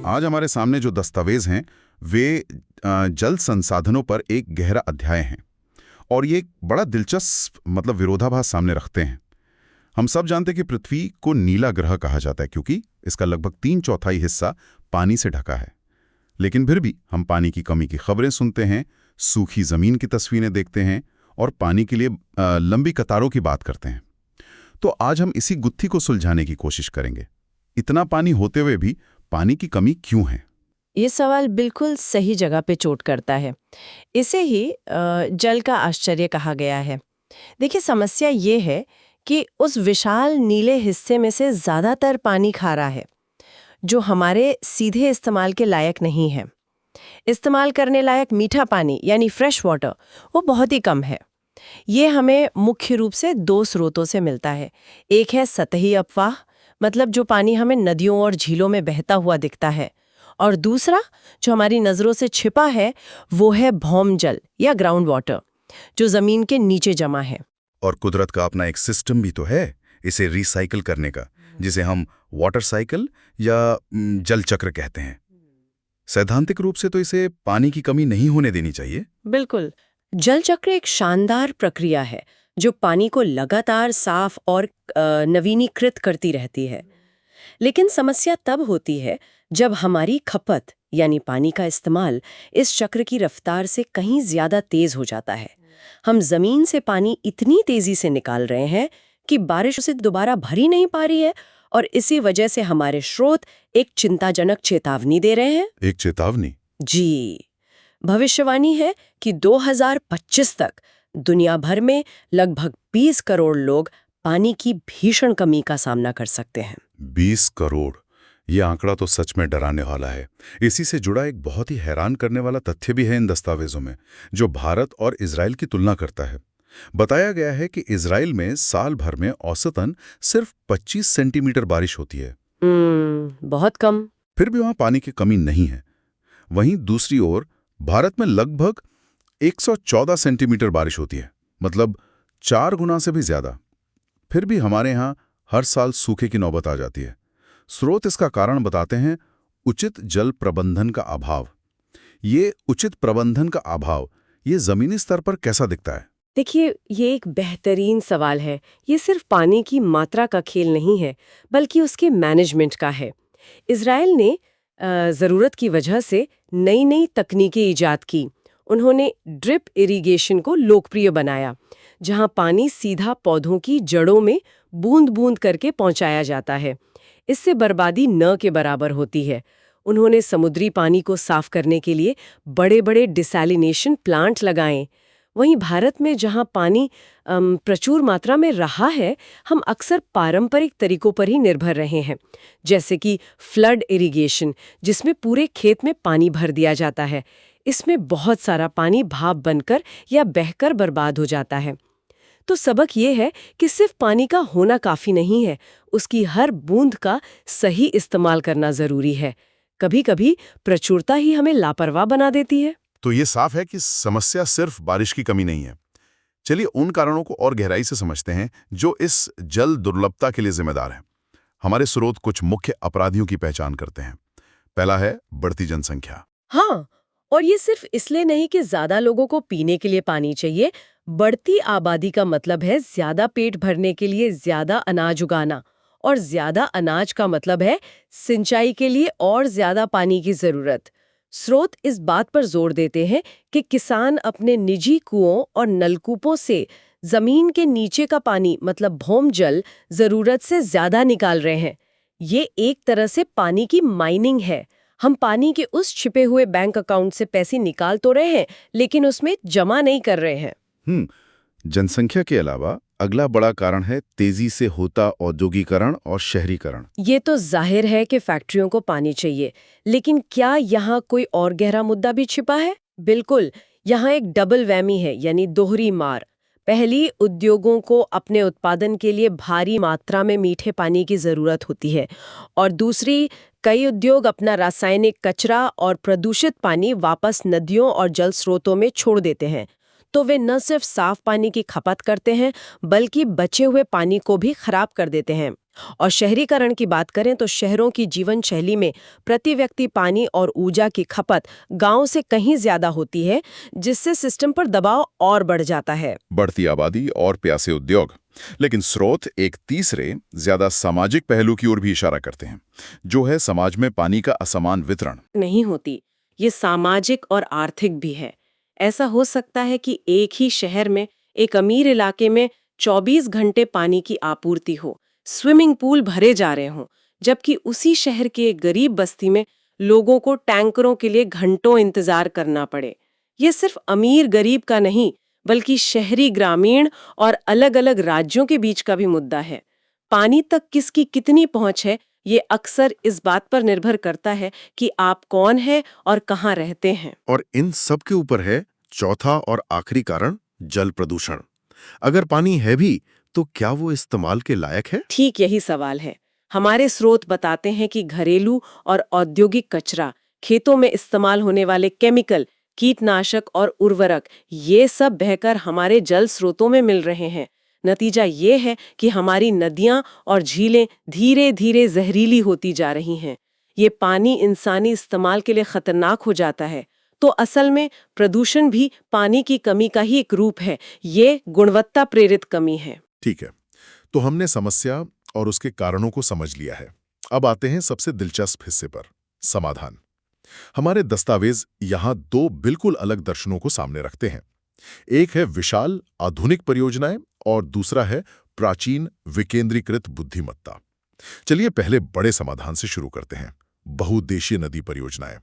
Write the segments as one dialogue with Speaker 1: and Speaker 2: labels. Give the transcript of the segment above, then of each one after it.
Speaker 1: आज हमारे सामने जो दस्तावेज हैं वे जल संसाधनों पर एक गहरा अध्याय हैं और ये एक बड़ा दिलचस्प विरोधाभास सामने रखते हैं। हम सब जानते हैं कि पृथ्वी को नीला ग्रह कहा जाता है क्योंकि इसका लगभग 3/4 हिस्सा पानी से ढका है। लेकिन फिर भी हम पानी की कमी की खबरें सुनते हैं, सूखी जमीन की तस्वीरें देखते हैं और पानी के लिए लंबी कतारों की बात करते हैं। तो आज हम इसी गुत्थी को सुलझाने की कोशिश करेंगे। इतना पानी होते हुए भी पानी की कमी क्यों है?
Speaker 2: ये सवाल बिल्कुल सही जगह पे चोट करता है। इसे ही जल का आश्चर्य कहा गया है। देखिए, समस्या ये है कि उस विशाल नीले हिस्से में से ज़्यादातर पानी खारा है, जो हमारे सीधे इस्तेमाल के लायक नहीं है। इस्तेमाल करने लायक मीठा पानी यानी फ्रेश वाटर वो बहुत ही कम है। ये हमें मुख्य रूप से 2 स्रोतों से मिलता है। एक है सतही अपवाह, मतलब जो पानी हमें नदियों और झीलों में बहता हुआ दिखता है, और दूसरा जो हमारी नज़रों से छिपा है वो है भौम जल या ग्राउंड वाटर, जो ज़मीन के नीचे जमा है।
Speaker 3: और कुदरत का अपना एक सिस्टम भी तो है इसे रिसाइकिल करने का, जिसे हम वाटर साइकिल या जल चक्र कहते हैं। सैद्धांतिक रूप से तो इसे पानी की कमी नहीं होने देनी चाहिए।
Speaker 2: बिल्कुल। जल चक्र एक शानदार प्रक्रिया है जो पानी को लगातार साफ और नवीनीकृत करती रहती है। लेकिन समस्या तब होती है जब हमारी खपत यानी पानी का इस्तेमाल इस चक्र की रफ्तार से कहीं ज्यादा तेज हो जाता है। हम जमीन से पानी इतनी तेजी से निकाल रहे हैं कि बारिश उसे दोबारा भर ही नहीं पा रही है, और इसी वजह से हमारे स्रोत एक चिंताजनक चेतावनी दे रहे हैं।
Speaker 3: एक चेतावनी?
Speaker 2: जी, भविष्यवाणी है कि 2025 तक दुनिया भर में लगभग 20 करोड़ लोग पानी की भीषण कमी का सामना कर सकते हैं।
Speaker 3: 20 करोड़, ये आंकड़ा तो सच में डराने वाला है। इसी से जुड़ा एक बहुत ही हैरान करने वाला तथ्य भी है इन दस्तावेजों में, जो भारत और इजराइल की तुलना करता है। बताया गया है कि इजराइल में साल भर में औसतन सिर्फ 25 सेंटीमीटर बारिश होती है।
Speaker 2: बहुत कम।
Speaker 3: फिर भी वहां पानी की कमी नहीं है। वहीं दूसरी ओर भारत में लगभग 114 सेंटीमीटर बारिश होती है, मतलब 4 गुना से भी ज्यादा। फिर भी हमारे यहाँ हर साल सूखे की नौबत आ जाती है। स्रोत इसका कारण बताते हैं उचित जल प्रबंधन का अभाव। ये उचित प्रबंधन का अभाव ये जमीनी स्तर पर कैसा दिखता है?
Speaker 2: देखिए, ये एक बेहतरीन सवाल है। ये सिर्फ पानी की मात्रा का खेल नहीं है, बल्कि उसके मैनेजमेंट का है। इजराइल ने ज़रूरत की वजह से नई नई तकनीकें ईजाद की। उन्होंने ड्रिप इरिगेशन को लोकप्रिय बनाया, जहां पानी सीधा पौधों की जड़ों में बूंद बूंद करके पहुंचाया जाता है। इससे बर्बादी न के बराबर होती है। उन्होंने समुद्री पानी को साफ करने के लिए बड़े बड़े डिसैलिनेशन प्लांट लगाए। वहीं भारत में जहां पानी प्रचुर मात्रा में रहा है, हम अक्सर पारंपरिक तरीकों पर ही निर्भर रहे हैं, जैसे कि फ्लड इरिगेशन, जिसमें पूरे खेत में पानी भर दिया जाता है। इसमें बहुत सारा पानी भाप बनकर या बहकर बर्बाद हो जाता है। तो सबक ये है कि सिर्फ पानी का होना काफी नहीं है, उसकी हर बूंद का सही इस्तेमाल करना जरूरी है। कभी कभी प्रचुरता ही हमें लापरवाह बना देती है।
Speaker 3: तो ये साफ है कि समस्या सिर्फ बारिश की कमी नहीं है। चलिए उन कारणों को और गहराई से समझते हैं जो इस जल दुर्लभता के लिए जिम्मेदार हैं। हमारे स्रोत कुछ मुख्य अपराधियों की पहचान करते हैं। पहला है बढ़ती जनसंख्या।
Speaker 2: हाँ, और ये सिर्फ इसलिए नहीं कि ज्यादा लोगों को पीने के लिए पानी चाहिए। बढ़ती आबादी का मतलब है ज्यादा पेट भरने के लिए ज्यादा अनाज उगाना, और ज्यादा अनाज का मतलब है सिंचाई के लिए और ज्यादा पानी की जरूरत। स्रोत इस बात पर जोर देते हैं कि किसान अपने निजी कुओं और नलकूपों से जमीन के नीचे का पानी मतलब भौम जल जरूरत से ज्यादा निकाल रहे हैं। ये एक तरह से पानी की माइनिंग है। हम पानी के उस छिपे हुए बैंक अकाउंट से पैसे निकाल तो रहे हैं, लेकिन उसमें जमा नहीं कर रहे हैं।
Speaker 3: जनसंख्या के अलावा अगला बड़ा कारण है तेजी से होता औद्योगिकरण और शहरीकरण।
Speaker 2: ये तो जाहिर है कि फैक्ट्रियों को पानी चाहिए, लेकिन क्या यहाँ कोई और गहरा मुद्दा भी छिपा है? बिल्कुल, यहाँ एक डबल वैमी है, यानी दोहरी मार। पहली, उद्योगों को अपने उत्पादन के लिए भारी मात्रा में मीठे पानी की जरूरत होती है, और दूसरी, कई उद्योग अपना रासायनिक कचरा और प्रदूषित पानी वापस नदियों और जल स्रोतों में छोड़ देते हैं। तो वे न सिर्फ साफ पानी की खपत करते हैं बल्कि बचे हुए पानी को भी खराब कर देते हैं। और शहरीकरण की बात करें तो शहरों की जीवन शैली में प्रति व्यक्ति पानी और ऊर्जा की खपत गांव से कहीं ज्यादा होती है, जिससे सिस्टम पर दबाव और बढ़ जाता है।
Speaker 3: बढ़ती आबादी और प्यासे उद्योग। लेकिन स्रोत एक तीसरे, ज्यादा सामाजिक पहलू की ओर भी इशारा करते हैं, जो है समाज में पानी का असमान वितरण।
Speaker 2: नहीं होती, ये सामाजिक और आर्थिक भी है। ऐसा हो सकता है कि एक ही शहर में एक अमीर इलाके में 24 घंटे पानी की आपूर्ति हो, स्विमिंग पूल भरे जा रहे हों, जबकि उसी शहर के एक गरीब बस्ती में लोगों को टैंकरों के लिए घंटों इंतजार करना पड़े। ये सिर्फ अमीर गरीब का नहीं, बल्कि शहरी ग्रामीण और अलग-अलग राज्यों के बीच का भी मुद्दा है। पानी तक किसकी कितनी पहुंच है, ये अक्सर इस बात पर निर्भर करता है कि आप कौन हैं और कहाँ रहते हैं।
Speaker 4: और इन सब के ऊपर है चौथा और आखिरी कारण, जल प्रदूषण। अगर पानी है भी तो क्या वो इस्तेमाल के लायक है?
Speaker 2: ठीक यही सवाल है। हमारे स्रोत बताते हैं कि घरेलू और औद्योगिक कचरा, खेतों में इस्तेमाल होने वाले केमिकल, कीटनाशक और उर्वरक, ये सब बहकर हमारे जल स्रोतों में मिल रहे हैं। नतीजा ये है कि हमारी नदियां और झीलें धीरे धीरे जहरीली होती जा रही हैं। ये पानी इंसानी इस्तेमाल के लिए खतरनाक हो जाता है। तो असल में प्रदूषण भी पानी की कमी का ही एक रूप है। ये गुणवत्ता प्रेरित कमी है।
Speaker 4: ठीक है, तो हमने समस्या और उसके कारणों को समझ लिया है। अब आते हैं सबसे दिलचस्प हिस्से पर, समाधान। हमारे दस्तावेज यहाँ दो बिल्कुल अलग दर्शनों को सामने रखते हैं। एक है विशाल आधुनिक परियोजनाएं और दूसरा है प्राचीन विकेंद्रीकृत बुद्धिमत्ता। चलिए पहले बड़े समाधान से शुरू करते हैं, बहुउद्देशीय नदी परियोजनाएं,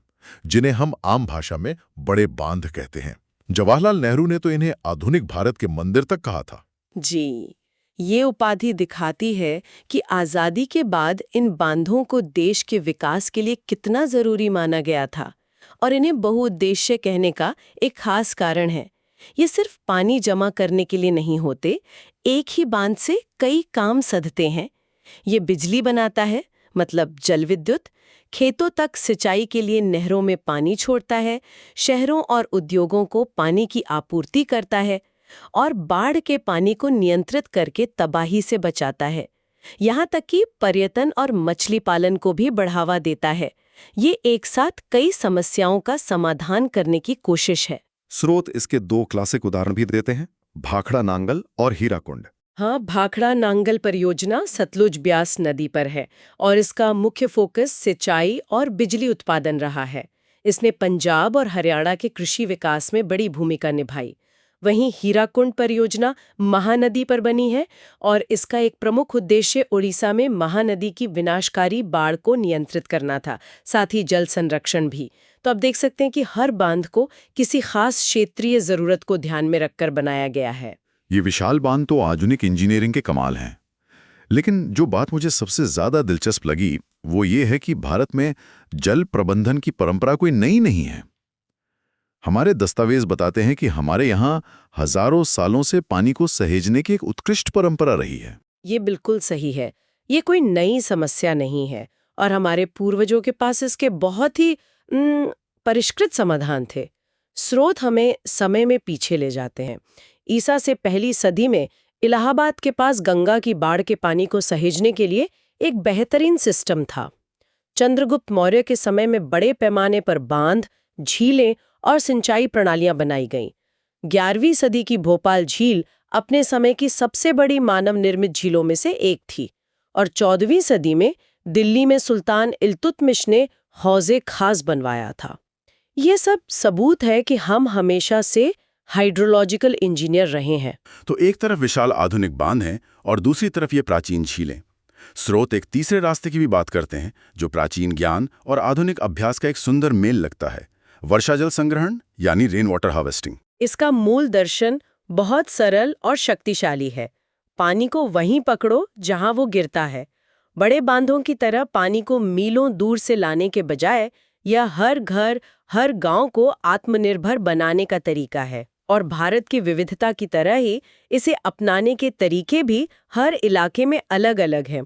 Speaker 4: जिन्हें हम आम भाषा में बड़े बांध कहते हैं। जवाहरलाल नेहरू ने तो इन्हें आधुनिक भारत के मंदिर तक कहा था।
Speaker 2: जी, ये उपाधि दिखाती है कि आज़ादी के बाद इन बांधों को देश के विकास के लिए कितना जरूरी माना गया था। और इन्हें बहुउद्देश्य कहने का एक खास कारण है। ये सिर्फ पानी जमा करने के लिए नहीं होते, एक ही बांध से कई काम सधते हैं। ये बिजली बनाता है, मतलब जल विद्युत, खेतों तक सिंचाई के लिए नहरों में पानी छोड़ता है, शहरों और उद्योगों को पानी की आपूर्ति करता है और बाढ़ के पानी को नियंत्रित करके तबाही से बचाता है। यहाँ तक कि पर्यटन और मछली पालन को भी बढ़ावा देता है। ये एक साथ कई समस्याओं का समाधान करने की कोशिश है।
Speaker 4: स्रोत इसके दो क्लासिक उदाहरण भी देते हैं, भाखड़ा नांगल और हीराकुंड।
Speaker 2: हाँ, भाखड़ा नांगल परियोजना सतलुज ब्यास नदी पर है और इसका मुख्य फोकस सिंचाई और बिजली उत्पादन रहा है। इसने पंजाब और हरियाणा के कृषि विकास में बड़ी भूमिका निभाई। वहीं हीराकुंड परियोजना महानदी पर बनी है और इसका एक प्रमुख उद्देश्य उड़ीसा में महानदी की विनाशकारी बाढ़ को नियंत्रित करना था, साथ ही जल संरक्षण भी। तो आप देख सकते हैं कि हर बांध को किसी खास क्षेत्रीय जरूरत को ध्यान में रखकर बनाया गया है।
Speaker 3: ये विशाल बांध तो आधुनिक इंजीनियरिंग के कमाल हैं। लेकिन जो बात मुझे सबसे ज्यादा दिलचस्प लगी वो ये है कि भारत में जल प्रबंधन की परंपरा कोई नई नहीं है। हमारे दस्तावेज बताते हैं कि हमारे यहाँ हजारों सालों से पानी को सहेजने की एक उत्कृष्ट परंपरा रही है।
Speaker 2: ये बिल्कुल सही है। ये कोई नई समस्या नहीं है और हमारे पूर्वजों के पास इसके बहुत ही परिष्कृत समाधान थे। स्रोत हमें समय में पीछे ले जाते हैं। ईसा से पहली सदी में इलाहाबाद के पास गंगा की बाढ़ के पानी को सहेजने के लिए एक बेहतरीन सिस्टम था। चंद्रगुप्त मौर्य के समय में बड़े पैमाने पर बांध, झीलें और सिंचाई प्रणालियां बनाई गईं। 11वीं सदी की भोपाल झील अपने समय की सबसे बड़ी मानव निर्मित झीलों में से एक थी और 14वीं सदी में दिल्ली में सुल्तान इल्तुतमिश ने हौज़े खास बनवाया था। ये सब सबूत है कि हम हमेशा से हाइड्रोलॉजिकल इंजीनियर रहे हैं।
Speaker 3: तो एक तरफ विशाल आधुनिक बांध हैं और दूसरी तरफ ये प्राचीन झीलें। स्रोत एक तीसरे रास्ते की भी बात करते हैं, जो प्राचीन ज्ञान और आधुनिक अभ्यास का एक सुंदर मेल लगता है, वर्षा जल संग्रहण यानी रेन वाटर हार्वेस्टिंग।
Speaker 2: इसका मूल दर्शन बहुत सरल और शक्तिशाली है। पानी को वहीं पकड़ो जहां वो गिरता है। बड़े बांधों की तरह पानी को मीलों दूर से लाने के बजाय यह हर घर, हर गांव को आत्मनिर्भर बनाने का तरीका है। और भारत की विविधता की तरह ही इसे अपनाने के तरीके भी हर इलाके में अलग-अलग हैं।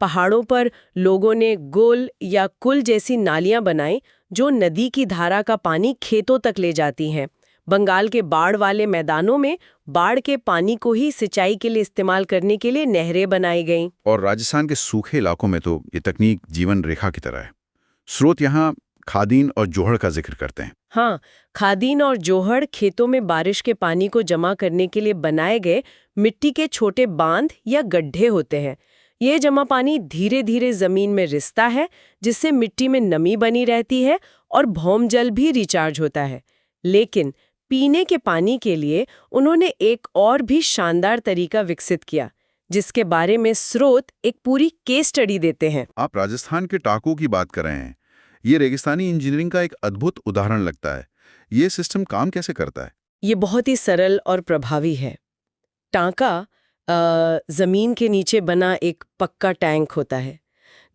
Speaker 2: पहाड़ों पर लोगों ने गोल या कुल जैसी नालियां बनाई जो नदी की धारा का पानी खेतों तक ले जाती हैं। बंगाल के बाढ़ वाले मैदानों में बाढ़ के पानी को ही सिंचाई के लिए इस्तेमाल करने के लिए नहरें बनाई गईं।
Speaker 3: और राजस्थान के सूखे इलाकों में तो ये तकनीक जीवन रेखा की तरह है। स्रोत यहाँ खादीन और जोहड़ का जिक्र करते हैं।
Speaker 2: हाँ, खादीन और जोहड़ खेतों में बारिश के पानी को जमा करने के लिए बनाए गए मिट्टी के छोटे बांध या गड्ढे होते हैं। ये जमा पानी धीरे धीरे जमीन में रिसता है, जिससे मिट्टी में नमी बनी रहती है और भौम जल भी रिचार्ज होता है। लेकिन पीने के पानी के लिए उन्होंने एक और भी शानदार तरीका विकसित किया, जिसके बारे में स्रोत एक पूरी केस स्टडी देते हैं।
Speaker 3: आप राजस्थान के टाकों की बात कर रहे हैं। ये रेगिस्तानी इंजीनियरिंग का एक अद्भुत उदाहरण लगता है। ये सिस्टम काम कैसे करता है?
Speaker 2: ये बहुत ही सरल और प्रभावी है। टांका जमीन के नीचे बना एक पक्का टैंक होता है।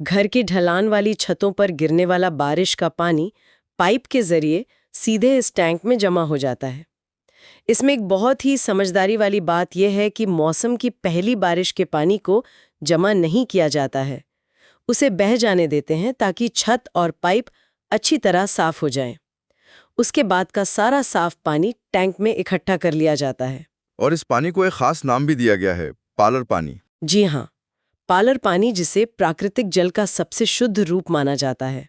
Speaker 2: घर की ढलान वाली छतों पर गिरने वाला बारिश का पानी पाइप के जरिए सीधे इस टैंक में जमा हो जाता है। इसमें एक बहुत ही समझदारी वाली बात यह है कि मौसम की पहली बारिश के पानी को जमा नहीं किया जाता है, उसे बह जाने देते हैं ताकि छत और पाइप अच्छी तरह साफ हो जाएं। उसके बाद का सारा साफ पानी टैंक में इकट्ठा कर लिया जाता है।
Speaker 5: और इस पानी को एक खास नाम भी दिया गया है, पालर पानी।
Speaker 2: जी हाँ, पालर पानी, जिसे प्राकृतिक जल का सबसे शुद्ध रूप माना जाता है।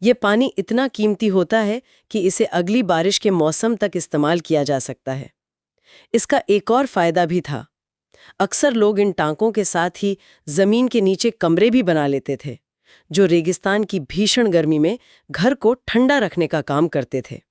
Speaker 2: ये पानी इतना कीमती होता है कि इसे अगली बारिश के मौसम तक इस्तेमाल किया जा सकता है। इसका एक और फायदा भी था। अक्सर लोग इन टांकों के साथ ही जमीन के नीचे कमरे भी बना लेते थे, जो रेगिस्तान की भीषण गर्मी में घर को ठंडा रखने का काम करते थे।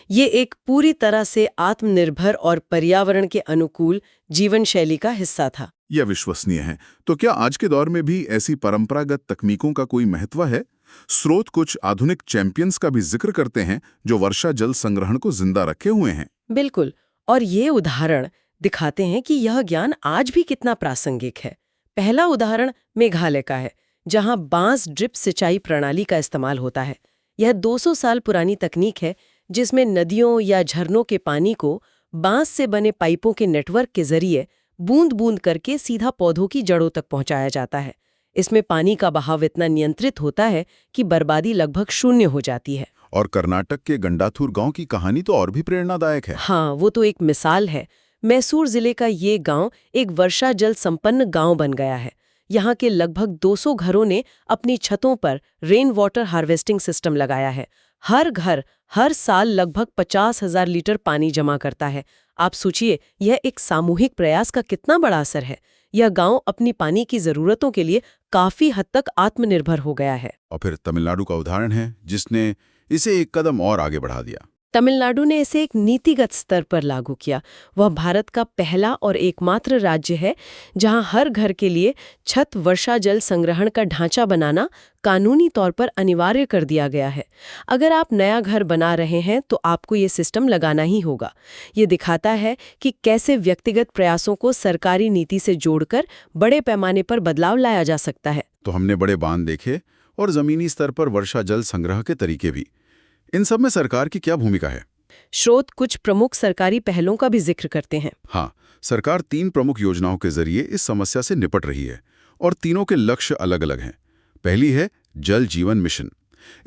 Speaker 2: ये एक पूरी तरह से आत्मनिर्भर और पर्यावरण के अनुकूल जीवन शैली का हिस्सा था।
Speaker 4: यह विश्वसनीय है। तो क्या आज के दौर में भी ऐसी परंपरागत तकनीकों का कोई महत्व है? स्रोत कुछ आधुनिक चैंपियंस का भी जिक्र करते हैं जो वर्षा जल संग्रहण को जिंदा रखे हुए हैं।
Speaker 2: बिल्कुल, और ये उदाहरण दिखाते हैं कि यह ज्ञान आज भी कितना प्रासंगिक है। पहला उदाहरण मेघालय का है, जहां बांस ड्रिप सिंचाई प्रणाली का इस्तेमाल होता है। यह 200 साल पुरानी तकनीक है, जिसमें नदियों या झरनों के पानी को बांस से बने पाइपों के नेटवर्क के जरिए बूंद बूंद करके सीधा पौधों की जड़ों तक पहुंचाया जाता है। इसमें पानी का बहाव इतना नियंत्रित होता है कि बर्बादी लगभग शून्य हो जाती है।
Speaker 4: और कर्नाटक के गंडाथुर गांव की कहानी तो और भी प्रेरणादायक है।
Speaker 2: हाँ, वो तो एक मिसाल है। मैसूर जिले का ये गांव एक वर्षा जल संपन्न गांव बन गया है। यहाँ के लगभग 200 घरों ने अपनी छतों पर रेन वाटर हार्वेस्टिंग सिस्टम लगाया है। हर घर हर साल लगभग 50,000 लीटर पानी जमा करता है। आप सोचिए, यह एक सामूहिक प्रयास का कितना बड़ा असर है। यह गांव अपनी पानी की जरूरतों के लिए काफी हद तक आत्मनिर्भर हो गया है।
Speaker 3: और फिर तमिलनाडु का उदाहरण है, जिसने इसे एक कदम और आगे बढ़ा दिया।
Speaker 2: तमिलनाडु ने इसे एक नीतिगत स्तर पर लागू किया। वह भारत का पहला और एकमात्र राज्य है जहां हर घर के लिए छत वर्षा जल संग्रहण का ढांचा बनाना कानूनी तौर पर अनिवार्य कर दिया गया है। अगर आप नया घर बना रहे हैं तो आपको ये सिस्टम लगाना ही होगा। ये दिखाता है कि कैसे व्यक्तिगत प्रयासों को सरकारी नीति से जोड़कर बड़े पैमाने पर बदलाव लाया जा सकता है।
Speaker 3: तो हमने बड़े बांध देखे और जमीनी स्तर पर वर्षा जल संग्रह के तरीके भी। इन सब में सरकार की क्या भूमिका है?
Speaker 2: स्रोत कुछ प्रमुख सरकारी पहलों का भी जिक्र करते हैं।
Speaker 3: हाँ, सरकार 3 प्रमुख योजनाओं के जरिए इस समस्या से निपट रही है और तीनों के लक्ष्य अलग-अलग हैं। पहली है जल जीवन मिशन।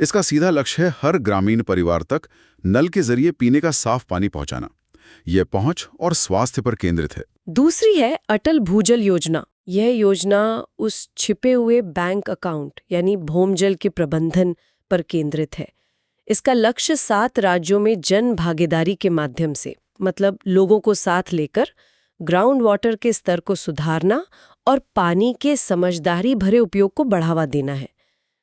Speaker 3: इसका सीधा लक्ष्य है हर ग्रामीण परिवार तक नल के जरिए पीने का साफ पानी पहुंचाना। यह पहुंच और स्वास्थ्य पर केंद्रित है।
Speaker 2: दूसरी है अटल भूजल योजना। यह योजना उस छिपे हुए बैंक अकाउंट यानी भौमजल के प्रबंधन पर केंद्रित है। इसका लक्ष्य 7 राज्यों में जन भागीदारी के माध्यम से, मतलब लोगों को साथ लेकर, ग्राउंड वाटर के स्तर को सुधारना और पानी के समझदारी भरे उपयोग को बढ़ावा देना है।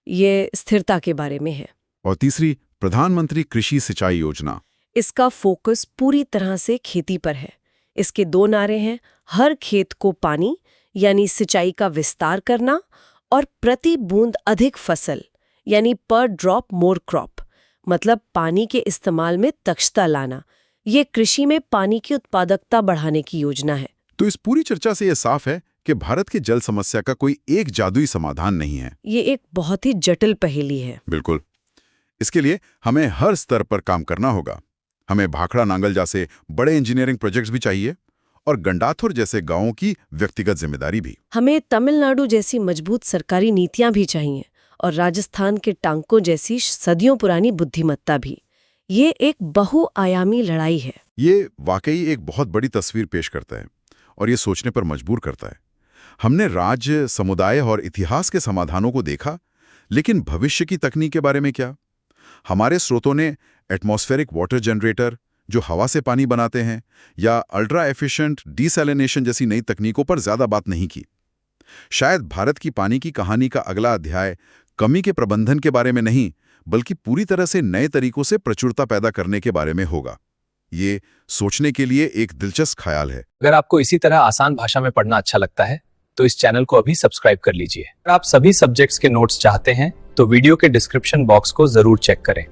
Speaker 2: ये स्थिरता के बारे में है।
Speaker 3: और तीसरी प्रधानमंत्री कृषि सिंचाई योजना।
Speaker 2: इसका फोकस पूरी तरह से खेती पर है। इसके 2 नारे हैं, हर खेत को पानी यानी सिंचाई का विस्तार करना और प्रति बूंद अधिक फसल यानी पर ड्रॉप मोर क्रॉप, मतलब पानी के इस्तेमाल में दक्षता लाना। ये कृषि में पानी की उत्पादकता बढ़ाने की योजना है।
Speaker 3: तो इस पूरी चर्चा से यह साफ है कि भारत की जल समस्या का कोई एक जादुई समाधान नहीं है।
Speaker 2: ये एक बहुत ही जटिल पहेली है।
Speaker 3: बिल्कुल। इसके लिए हमें हर स्तर पर काम करना होगा। हमें भाखड़ा नांगल जैसे बड़े इंजीनियरिंग प्रोजेक्ट्स भी चाहिए और गंडाथुर जैसे गांवों की व्यक्तिगत जिम्मेदारी भी।
Speaker 2: हमें तमिलनाडु जैसी मजबूत सरकारी नीतियां भी चाहिए और राजस्थान के टांकों जैसी सदियों पुरानी बुद्धिमत्ता भी। ये एक बहुआयामी लड़ाई है।
Speaker 3: ये वाकई एक बहुत बड़ी तस्वीर पेश करता है और ये सोचने पर मजबूर करता है। हमने राज्य, समुदाय और इतिहास के समाधानों को देखा, लेकिन भविष्य की तकनीक के बारे में क्या? हमारे स्रोतों ने एटमॉस्फेरिक वाटर जनरेटर, जो हवा से पानी बनाते हैं, या अल्ट्रा एफिशिएंट डीसैलिनेशन जैसी नई तकनीकों पर ज्यादा बात नहीं की। शायद भारत की पानी की कहानी का अगला अध्याय कमी के प्रबंधन के बारे में नहीं, बल्कि पूरी तरह से नए तरीकों से प्रचुरता पैदा करने के बारे में होगा। ये सोचने के लिए एक दिलचस्प ख्याल है।
Speaker 6: अगर आपको इसी तरह आसान भाषा में पढ़ना अच्छा लगता है तो इस चैनल को अभी सब्सक्राइब कर लीजिए। अगर आप सभी सब्जेक्ट्स के नोट्स चाहते हैं तो वीडियो के डिस्क्रिप्शन बॉक्स को जरूर चेक करें।